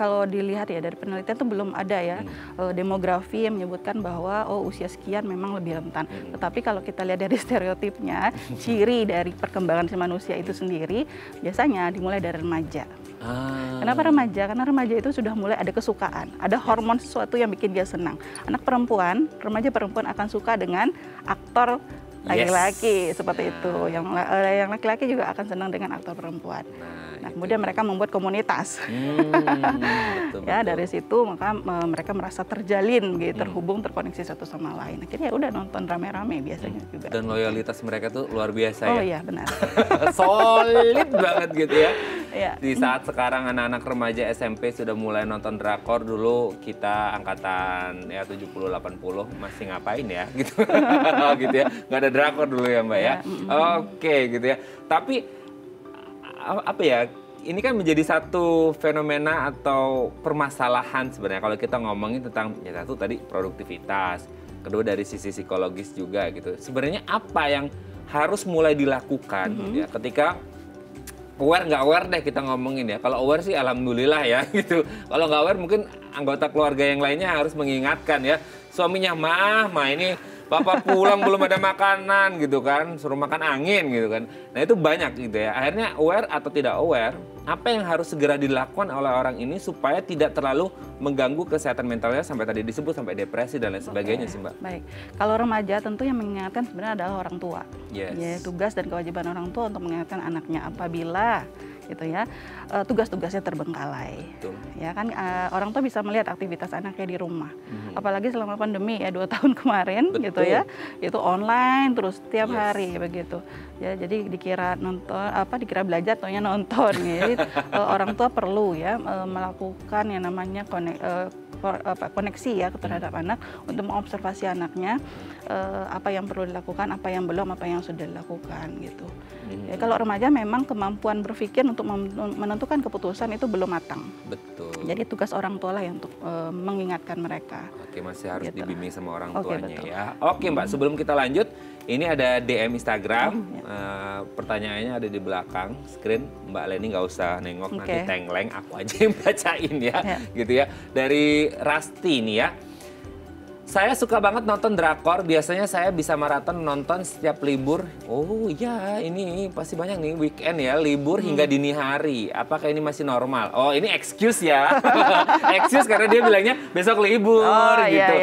kalau dilihat ya dari penelitian itu belum ada ya demografi yang menyebutkan bahwa usia sekian memang lebih rentan. Tetapi kalau kita lihat dari stereotipnya, ciri dari perkembangan si manusia itu sendiri biasanya dimulai dari remaja. Kenapa remaja? Karena remaja itu sudah mulai ada kesukaan, ada hormon sesuatu yang bikin dia senang. Anak perempuan, remaja perempuan akan suka dengan aktor laki-laki seperti itu. Yang laki-laki juga akan senang dengan aktor perempuan. Nah, kemudian mereka membuat komunitas. Betul. Dari situ maka mereka merasa terjalin, gitu, terhubung, terkoneksi satu sama lain. Akhirnya udah nonton rame-rame biasanya juga. Dan loyalitas mereka tuh luar biasa ya. Oh iya benar. Solid banget gitu ya. Iya. Di saat sekarang anak-anak remaja SMP sudah mulai nonton drakor, dulu kita angkatan ya 70-80 masih ngapain ya gitu. Gitu ya. Nggak ada drakor dulu ya Mbak ya. Oke gitu ya. Tapi apa ya, ini kan menjadi satu fenomena atau permasalahan sebenarnya kalau kita ngomongin tentang ya satu tadi produktivitas, kedua dari sisi psikologis juga gitu. Sebenarnya apa yang harus mulai dilakukan gitu ya ketika aware nggak aware deh kita ngomongin ya. Kalau aware sih alhamdulillah ya gitu. Kalau nggak aware mungkin anggota keluarga yang lainnya harus mengingatkan ya. Suaminya mah ini Bapak pulang belum ada makanan gitu kan, suruh makan angin gitu kan. Nah itu banyak gitu ya. Akhirnya aware atau tidak aware, apa yang harus segera dilakukan oleh orang ini supaya tidak terlalu mengganggu kesehatan mentalnya sampai tadi disebut sampai depresi dan lain sebagainya sih Mbak. Baik, kalau remaja tentu yang mengingatkan sebenarnya adalah orang tua. Yes. Ya, tugas dan kewajiban orang tua untuk mengingatkan anaknya apabila gitu ya tugas-tugasnya terbengkalai. Betul. Ya kan orang tua bisa melihat aktivitas anaknya di rumah. Apalagi selama pandemi ya 2 tahun kemarin. Betul. Gitu ya. Itu online terus tiap hari begitu. Ya jadi dikira nonton dikira belajar taunya nonton. Jadi orang tua perlu ya melakukan yang namanya koneksi ya terhadap anak untuk mengobservasi anaknya apa yang perlu dilakukan, apa yang belum, apa yang sudah dilakukan gitu. Ya, kalau remaja memang kemampuan berpikir untuk menentukan keputusan itu belum matang. Betul. Jadi tugas orang tua lah yang untuk mengingatkan mereka. Oke, masih harus Gitu. dibimbing sama orang Oke, tuanya betul. ya. Oke Mbak, sebelum kita lanjut, ini ada DM Instagram. Pertanyaannya ada di belakang screen. Mbak Leni nggak usah nengok, nanti tengleng, aku aja yang bacain ya, gitu ya. Dari Rasti nih ya. Saya suka banget nonton drakor, biasanya saya bisa maraton nonton setiap libur. Oh iya, ini pasti banyak nih weekend ya, libur hingga dini hari. Apakah ini masih normal? Oh ini excuse ya, excuse karena dia bilangnya besok libur gitu.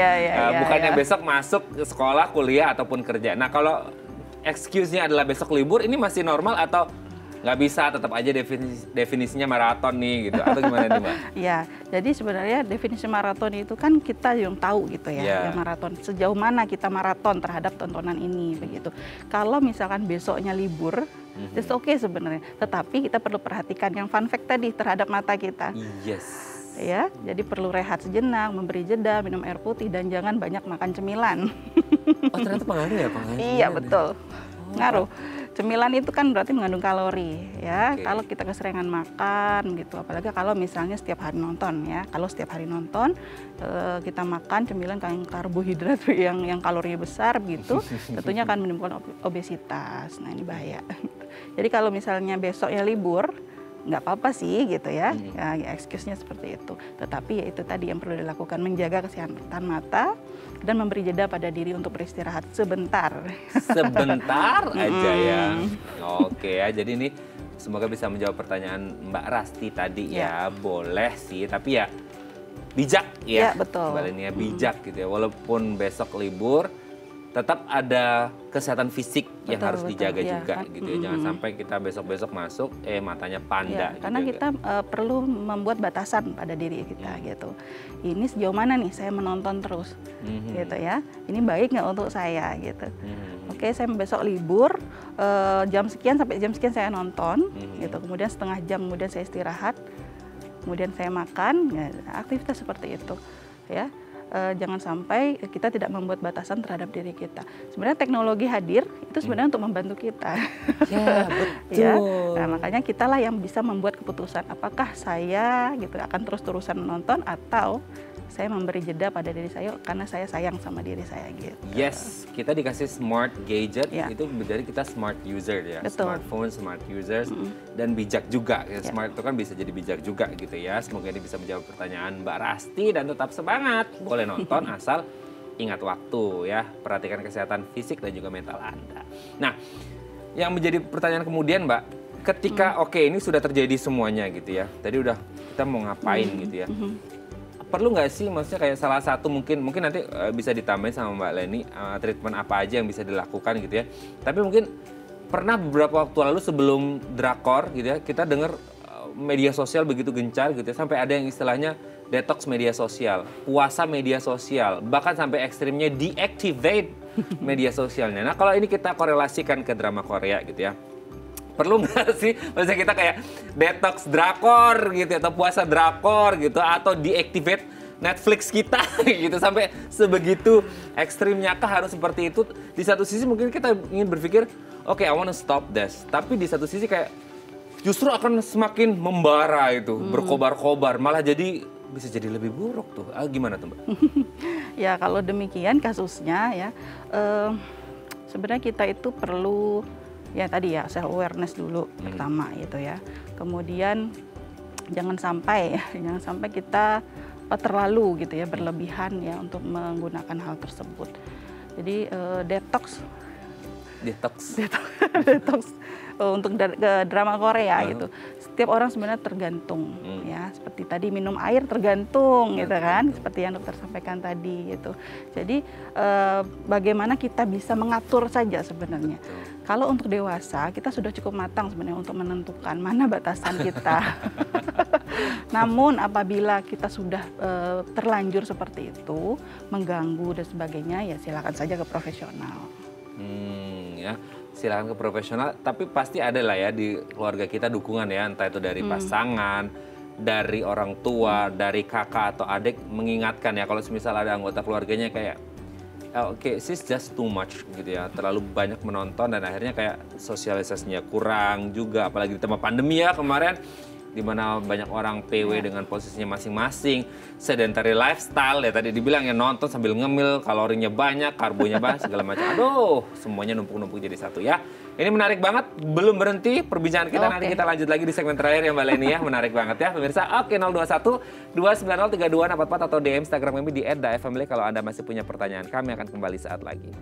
Bukannya besok masuk ke sekolah, kuliah, ataupun kerja. Nah kalau excuse-nya adalah besok libur, ini masih normal atau nggak bisa, tetap aja definisinya maraton nih gitu, atau gimana nih Mbak? Ya, jadi sebenarnya definisi maraton itu kan kita yang tahu gitu ya, maraton. Sejauh mana kita maraton terhadap tontonan ini begitu. Kalau misalkan besoknya libur, it's okay sebenarnya. Tetapi kita perlu perhatikan yang fun fact tadi terhadap mata kita. Yes. Ya, jadi perlu rehat sejenak, memberi jeda, minum air putih, dan jangan banyak makan cemilan. Oh ternyata pengaruh ya pengaruh? Iya betul, ngaruh. Cemilan itu kan berarti mengandung kalori ya. Kalau kita keseringan makan gitu, apalagi kalau misalnya setiap hari nonton ya. Kalau setiap hari nonton kita makan cemilan yang karbohidrat yang kalorinya besar gitu, tentunya akan menimbulkan obesitas. Nah ini bahaya. Jadi kalau misalnya besoknya libur, nggak apa-apa sih gitu ya, excuse-nya seperti itu. Tetapi ya itu tadi yang perlu dilakukan, menjaga kesehatan mata dan memberi jeda pada diri untuk beristirahat sebentar. Sebentar aja ya. Oke ya, jadi ini semoga bisa menjawab pertanyaan Mbak Rasti tadi ya. Boleh sih, tapi ya bijak ya. Betul. Mbak Leni ya, bijak gitu ya. Walaupun besok libur, tetap ada kesehatan fisik yang harus dijaga juga gitu ya. Jangan sampai kita besok-besok masuk matanya panda. Karena gitu kita perlu membuat batasan pada diri kita gitu. Ini sejauh mana nih saya menonton terus gitu ya. Ini baik nggak untuk saya gitu. Oke, saya besok libur jam sekian sampai jam sekian saya nonton gitu. Kemudian setengah jam kemudian saya istirahat. Kemudian saya makan, ya, aktivitas seperti itu ya. Jangan sampai kita tidak membuat batasan terhadap diri kita. Sebenarnya teknologi hadir itu sebenarnya untuk membantu kita. Ya, betul. Ya. Nah, makanya kitalah yang bisa membuat keputusan apakah saya gitu akan terus-terusan menonton atau saya memberi jeda pada diri saya karena saya sayang sama diri saya gitu. Yes, kita dikasih smart gadget itu berarti kita smart user ya. Betul. Smartphone, smart users dan bijak juga. Smart itu kan bisa jadi bijak juga gitu ya. Semoga ini bisa menjawab pertanyaan Mbak Rasti dan tetap semangat. Boleh nonton asal ingat waktu ya. Perhatikan kesehatan fisik dan juga mental Anda. Nah, yang menjadi pertanyaan kemudian Mbak, ketika oke ini sudah terjadi semuanya gitu ya. Tadi udah kita mau ngapain gitu ya. Perlu nggak sih maksudnya kayak salah satu mungkin nanti bisa ditambahin sama Mbak Leni treatment apa aja yang bisa dilakukan gitu ya. Tapi mungkin pernah beberapa waktu lalu sebelum drakor gitu ya kita dengar media sosial begitu gencar gitu ya sampai ada yang istilahnya detox media sosial, puasa media sosial, bahkan sampai ekstrimnya deactivate media sosialnya. Nah kalau ini kita korelasikan ke drama Korea gitu ya. Perlu nggak sih, maksudnya kita kayak detox drakor gitu, atau puasa drakor gitu, atau deactivate Netflix kita gitu, sampai sebegitu ekstrimnya kah harus seperti itu? Di satu sisi mungkin kita ingin berpikir, oke, I wanna stop this. Tapi di satu sisi kayak justru akan semakin membara itu, berkobar-kobar, malah bisa jadi lebih buruk tuh. Gimana tuh Mbak? Ya kalau demikian kasusnya ya, sebenarnya kita itu perlu ya tadi ya self awareness dulu pertama gitu ya. Kemudian jangan sampai kita terlalu gitu ya berlebihan ya untuk menggunakan hal tersebut. Jadi detox untuk drama Korea gitu. Setiap orang sebenarnya tergantung ya, seperti tadi minum air tergantung gitu kan, seperti yang dokter sampaikan tadi gitu. Jadi bagaimana kita bisa mengatur saja sebenarnya. Kalau untuk dewasa kita sudah cukup matang sebenarnya untuk menentukan mana batasan kita. Namun apabila kita sudah terlanjur seperti itu, mengganggu dan sebagainya, ya silakan saja ke profesional. Ya, silakan ke profesional. Tapi pasti ada lah ya di keluarga kita dukungan ya, entah itu dari pasangan, dari orang tua, dari kakak atau adik mengingatkan ya kalau misal ada anggota keluarganya kayak oke, sis just too much gitu ya, terlalu banyak menonton dan akhirnya kayak sosialisasinya kurang juga, apalagi di tengah pandemi ya kemarin, di mana banyak orang PW dengan posisinya masing-masing, sedentary lifestyle ya tadi dibilang ya, nonton sambil ngemil, kalorinya banyak, karbonya banyak, segala macam. Aduh, semuanya numpuk-numpuk jadi satu ya. Ini menarik banget, belum berhenti perbincangan kita, nanti kita lanjut lagi di segmen terakhir ya Mbak Leni ya, menarik banget ya pemirsa. Oke, 021 290 3244 atau DM Instagram kami di @dafamily kalau Anda masih punya pertanyaan, kami akan kembali saat lagi.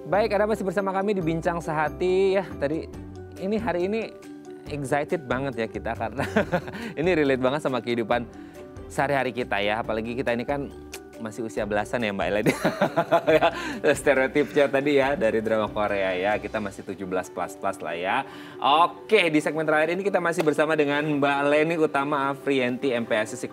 Baik, Anda masih bersama kami di Bincang Sehati ya. Tadi ini hari ini excited banget ya kita karena ini relate banget sama kehidupan sehari-hari kita ya. Apalagi kita ini kan masih usia belasan ya Mbak Eleni. Ya, stereotipnya tadi ya dari drama Korea ya. Kita masih 17 plus lah ya. Oke, di segmen terakhir ini kita masih bersama dengan Mbak Leni Utama Afriyanti, MPSI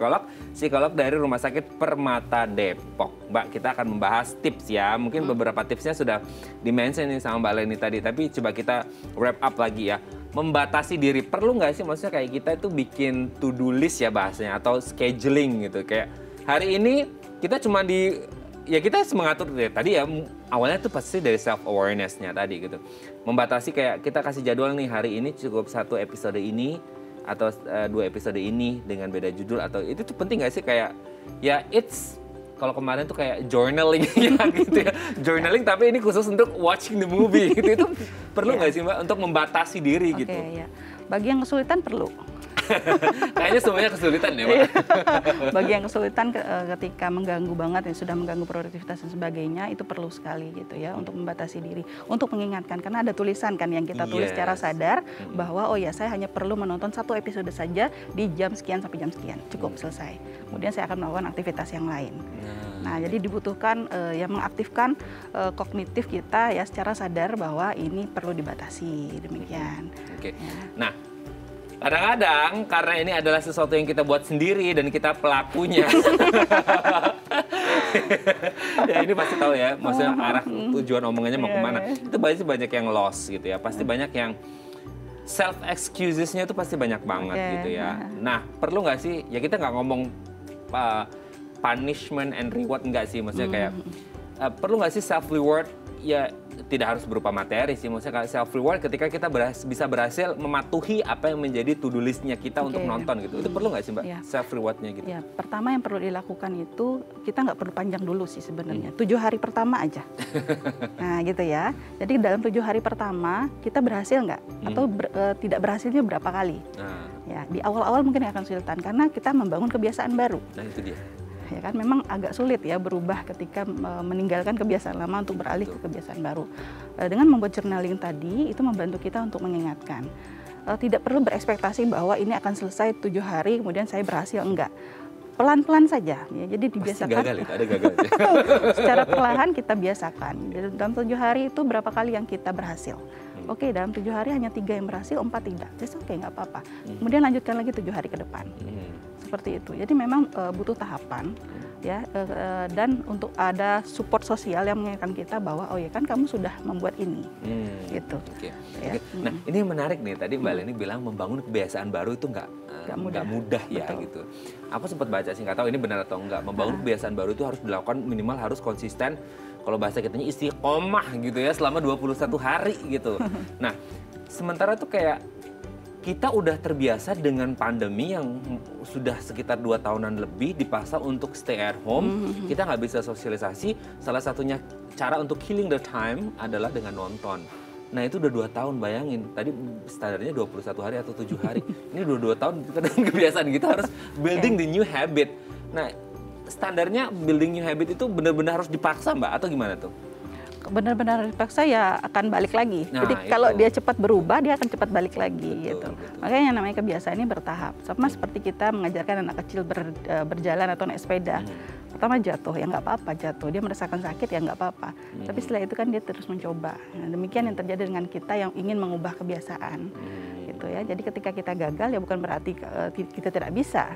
psikolog dari Rumah Sakit Permata Depok. Mbak, kita akan membahas tips ya. Mungkin beberapa tipsnya sudah di-mention nih sama Mbak Leni tadi. Tapi coba kita wrap up lagi ya. Membatasi diri. Perlu nggak sih maksudnya kayak kita itu bikin to-do list ya bahasanya. Atau scheduling gitu. Kayak hari ini kita cuma kita mengatur tadi ya, awalnya tuh pasti dari self-awareness-nya tadi gitu. Membatasi kayak kita kasih jadwal nih, hari ini cukup 1 episode ini, atau 2 episode ini dengan beda judul, atau itu tuh penting nggak sih kayak, ya kalau kemarin tuh kayak journaling ya gitu ya. Journaling tapi ini khusus untuk watching the movie gitu. Itu perlu nggak sih Mbak untuk membatasi diri gitu? Iya. Bagi yang kesulitan perlu. Kayaknya semuanya kesulitan ya Mbak. Bagi yang kesulitan ketika mengganggu banget, yang sudah mengganggu produktivitas dan sebagainya, itu perlu sekali gitu ya untuk membatasi diri, untuk mengingatkan, karena ada tulisan kan yang kita tulis secara sadar bahwa oh ya saya hanya perlu menonton 1 episode saja di jam sekian sampai jam sekian, cukup selesai. Kemudian saya akan melakukan aktivitas yang lain. Nah, jadi dibutuhkan yang mengaktifkan kognitif kita ya secara sadar bahwa ini perlu dibatasi, demikian. Oke. Nah, kadang-kadang karena ini adalah sesuatu yang kita buat sendiri dan kita pelakunya. Ya ini pasti tahu ya, maksudnya arah tujuan omongannya mau kemana. Itu pasti banyak yang lost gitu ya, pasti banyak yang self excusesnya itu pasti banyak banget gitu ya. Nah, perlu nggak sih, ya kita nggak ngomong punishment and reward nggak sih, maksudnya kayak perlu nggak sih self reward? Ya tidak harus berupa materi sih, maksudnya self reward ketika kita bisa berhasil mematuhi apa yang menjadi to-do listnya kita untuk nonton gitu. Itu perlu nggak sih Mbak self rewardnya gitu? Ya, pertama yang perlu dilakukan itu kita nggak perlu panjang dulu sih sebenarnya. 7 hari pertama aja. Nah gitu ya. Jadi dalam 7 hari pertama kita berhasil nggak? Atau tidak berhasilnya berapa kali? Ya di awal-awal mungkin akan kesulitan karena kita membangun kebiasaan baru. Nah itu dia. Ya kan memang agak sulit ya berubah ketika meninggalkan kebiasaan lama untuk beralih ke kebiasaan baru. Dengan membuat journaling tadi itu membantu kita untuk mengingatkan. Tidak perlu berekspektasi bahwa ini akan selesai 7 hari kemudian saya berhasil, enggak. Pelan-pelan saja ya, jadi dibiasakan. Pasti gagal itu, ada gagal. Secara perlahan kita biasakan. Jadi dalam 7 hari itu berapa kali yang kita berhasil? Oke, dalam 7 hari hanya 3 yang berhasil, 4 tidak. Jadi oke, nggak apa-apa. Kemudian lanjutkan lagi 7 hari ke depan. Seperti itu. Jadi memang butuh tahapan ya, dan untuk ada support sosial yang mengingatkan kita bahwa oh ya kan kamu sudah membuat ini. Gitu. Ya. Nah, ini yang menarik nih. Tadi Mbak Leni bilang membangun kebiasaan baru itu nggak mudah ya. Betul. Gitu. Aku sempat baca sih, nggak tahu ini benar atau enggak. Membangun kebiasaan baru itu harus dilakukan minimal harus konsisten. Kalau bahasa kitanya istiqomah gitu ya selama 21 hari gitu. Nah, sementara tuh kayak kita udah terbiasa dengan pandemi yang sudah sekitar 2 tahunan lebih dipaksa untuk stay at home. Kita nggak bisa sosialisasi. Salah satunya cara untuk killing the time adalah dengan nonton. Nah itu udah 2 tahun, bayangin. Tadi standarnya 21 hari atau 7 hari. Ini udah 2 tahun kita dengan kebiasaan kita harus building the new habit. Nah standarnya building new habit itu benar-benar harus dipaksa Mbak atau gimana tuh? Benar-benar dipaksa ya akan balik lagi. Nah, jadi kalau dia cepat berubah dia akan cepat balik lagi gitu. Betul. Makanya yang namanya kebiasaan ini bertahap. Sama seperti kita mengajarkan anak kecil berjalan atau naik sepeda. Pertama jatuh, ya nggak apa-apa jatuh. Dia merasakan sakit, ya nggak apa-apa. Tapi setelah itu kan dia terus mencoba. Nah, demikian yang terjadi dengan kita yang ingin mengubah kebiasaan. gitu ya. Jadi ketika kita gagal ya bukan berarti kita tidak bisa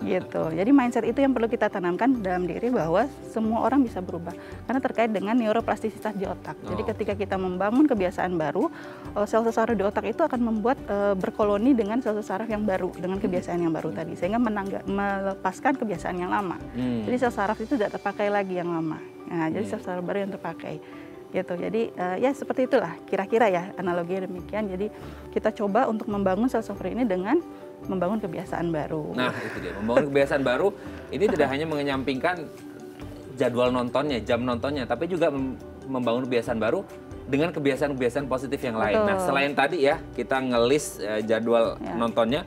gitu. Jadi mindset itu yang perlu kita tanamkan dalam diri bahwa semua orang bisa berubah karena terkait dengan neuroplastisitas di otak. Jadi ketika kita membangun kebiasaan baru, sel-sel saraf di otak itu akan membuat berkoloni dengan sel-sel saraf yang baru dengan kebiasaan yang baru tadi sehingga melepaskan kebiasaan yang lama. Jadi sel saraf itu tidak terpakai lagi yang lama. Nah, jadi sel saraf baru yang terpakai. Gitu. Jadi ya seperti itulah kira-kira ya analoginya demikian. Jadi kita coba untuk membangun sel saraf ini dengan membangun kebiasaan baru. Nah itu dia, membangun kebiasaan baru ini tidak hanya mengenyampingkan jadwal nontonnya, jam nontonnya, tapi juga membangun kebiasaan baru dengan kebiasaan-kebiasaan positif yang lain. Betul. Nah selain tadi ya kita ngelis jadwal nontonnya,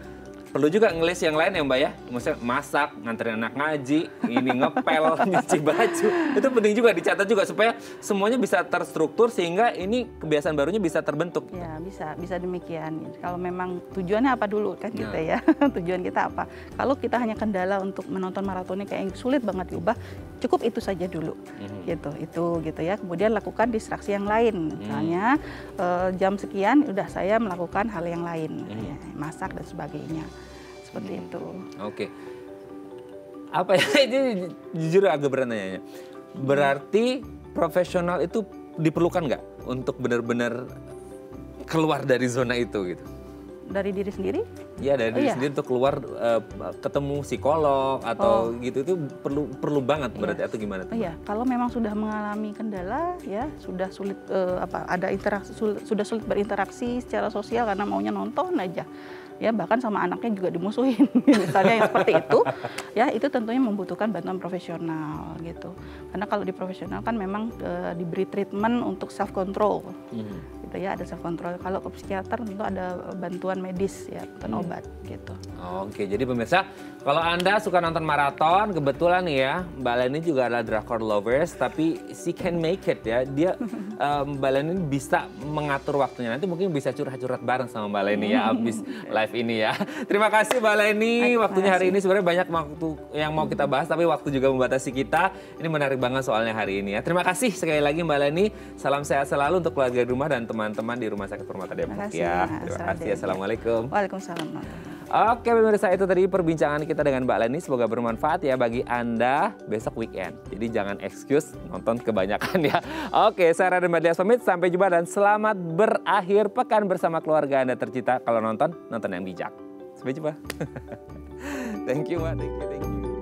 perlu juga ngelis yang lain ya Mbak ya, maksudnya masak, nganterin anak ngaji, ini ngepel, nyuci baju, itu penting juga dicatat juga supaya semuanya bisa terstruktur sehingga ini kebiasaan barunya bisa terbentuk. Ya bisa demikian. Kalau memang tujuannya apa dulu kan kita ya, tujuan kita apa? Kalau kita hanya kendala untuk menonton maratonnya kayak yang sulit banget diubah, cukup itu saja dulu, gitu ya. Kemudian lakukan distraksi yang lain, misalnya jam sekian udah saya melakukan hal yang lain, ya, masak dan sebagainya. Seperti itu. Oke. Apa ya, ini jujur agak berat nanyanya. Berarti profesional itu diperlukan nggak untuk benar-benar keluar dari zona itu gitu? Dari diri sendiri? Ya dari diri sendiri untuk keluar ketemu psikolog atau gitu itu perlu banget berarti atau gimana tuh? Iya, kalau memang sudah mengalami kendala ya sudah sulit sudah sulit berinteraksi secara sosial karena maunya nonton aja. Ya bahkan sama anaknya juga dimusuhin misalnya yang seperti itu ya itu tentunya membutuhkan bantuan profesional gitu karena kalau di profesional kan memang diberi treatment untuk self control gitu ya, ada self control. Kalau ke psikiater tentu ada bantuan medis ya, bantuan obat gitu. Oke, jadi pemirsa kalau Anda suka nonton maraton, kebetulan nih ya Mbak Leni juga adalah drakor lovers tapi she can make it ya, dia Mbak Leni bisa mengatur waktunya, nanti mungkin bisa curhat-curhat bareng sama Mbak Leni ya abis live ini ya. Terima kasih Mbak Leni, waktunya hari ini sebenarnya banyak waktu yang mau kita bahas tapi waktu juga membatasi kita. Ini menarik banget soalnya hari ini ya. Terima kasih sekali lagi Mbak Leni. Salam sehat selalu untuk keluarga di rumah dan teman-teman di Rumah Sakit Permata Depok ya. Terima kasih. Assalamualaikum. Waalaikumsalam. Oke pemirsa, itu tadi perbincangan kita dengan Mbak Leni. Semoga bermanfaat ya bagi Anda besok weekend. Jadi jangan excuse nonton kebanyakan ya. Oke, saya Raden Badlias pamit. Sampai jumpa dan selamat berakhir pekan bersama keluarga Anda tercinta. Kalau nonton yang bijak. Sampai jumpa. Thank you Mbak, thank you.